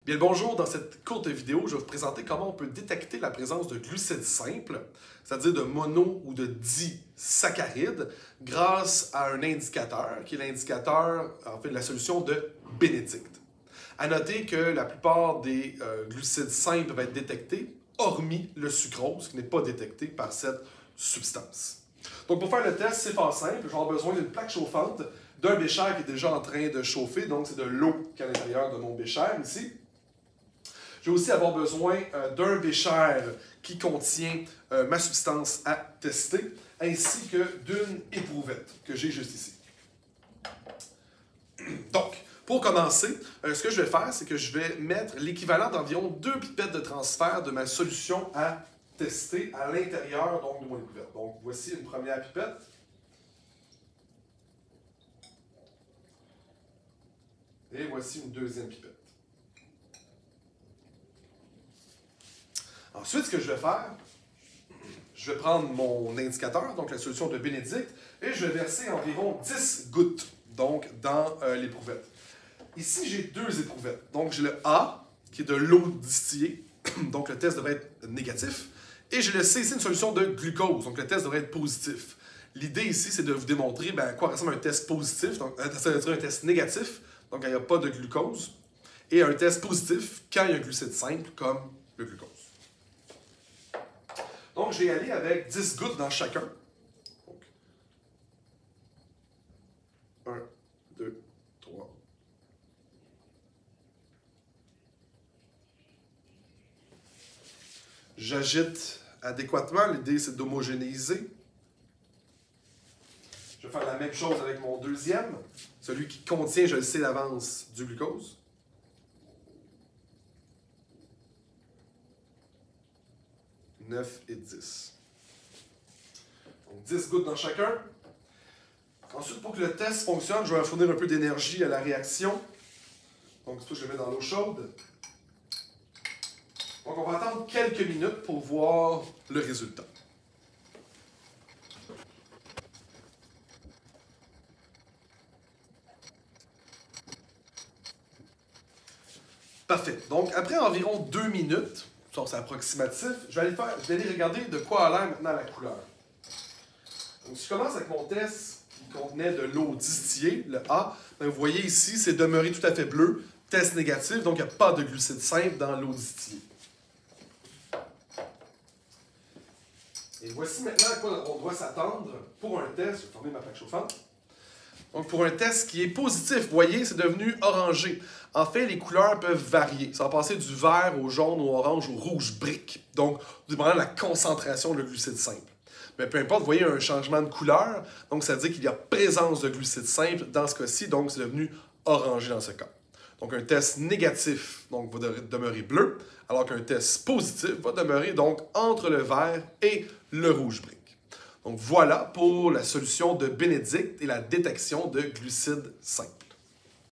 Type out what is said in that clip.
Bien le bonjour, dans cette courte vidéo, je vais vous présenter comment on peut détecter la présence de glucides simples, c'est-à-dire de mono ou de disaccharides, grâce à un indicateur, qui est l'indicateur, en fait, de la solution de Bénédicte. À noter que la plupart des glucides simples peuvent être détectés, hormis le sucrose, qui n'est pas détecté par cette substance. Donc pour faire le test, c'est fort simple, je vais avoir besoin d'une plaque chauffante, d'un bécher qui est déjà en train de chauffer, donc c'est de l'eau qui est à l'intérieur de mon bécher ici. Je vais aussi avoir besoin d'un bécher qui contient ma substance à tester, ainsi que d'une éprouvette que j'ai juste ici. Donc, pour commencer, ce que je vais faire, c'est que je vais mettre l'équivalent d'environ 2 pipettes de transfert de ma solution à tester à l'intérieur de mon éprouvette. Donc, voici une première pipette. Et voici une deuxième pipette. Ensuite, ce que je vais faire, je vais prendre mon indicateur, donc la solution de Bénédicte, et je vais verser environ 10 gouttes donc, dans l'éprouvette. Ici, j'ai deux éprouvettes. Donc, j'ai le A, qui est de l'eau distillée, donc le test devrait être négatif, et j'ai le C, c'est une solution de glucose, donc le test devrait être positif. L'idée ici, c'est de vous démontrer à quoi ressemble un test positif, donc ça veut dire un test négatif, donc quand il n'y a pas de glucose, et un test positif quand il y a un glucide simple, comme le glucose. Donc, je vais y aller avec 10 gouttes dans chacun. Donc, 1, 2, 3. J'agite adéquatement. L'idée, c'est d'homogénéiser. Je vais faire la même chose avec mon deuxième. Celui qui contient, je le sais d'avance, du glucose. 9 et 10. Donc 10 gouttes dans chacun. Ensuite, pour que le test fonctionne, je vais fournir un peu d'énergie à la réaction. Donc, c'est pour ça que je le mets dans l'eau chaude. Donc, on va attendre quelques minutes pour voir le résultat. Parfait. Donc, après environ 2 minutes, c'est approximatif, je vais aller regarder de quoi a l'air maintenant la couleur. Donc, si je commence avec mon test qui contenait de l'eau distillée, le A, vous voyez ici, c'est demeuré tout à fait bleu, test négatif, donc il n'y a pas de glucides simples dans l'eau distillée. Et voici maintenant à quoi on doit s'attendre pour un test. Je vais fermer ma plaque chauffante. Donc, pour un test qui est positif, vous voyez, c'est devenu orangé. En fait, les couleurs peuvent varier. Ça va passer du vert au jaune, au orange, au rouge brique. Donc, dépendant de la concentration de glucides simples. Mais peu importe, vous voyez un changement de couleur. Donc, ça veut dire qu'il y a présence de glucides simples dans ce cas-ci. Donc, c'est devenu orangé dans ce cas. Donc, un test négatif donc, va demeurer bleu, alors qu'un test positif va demeurer donc entre le vert et le rouge brique. Donc voilà pour la solution de Bénédicte et la détection de glucides simples.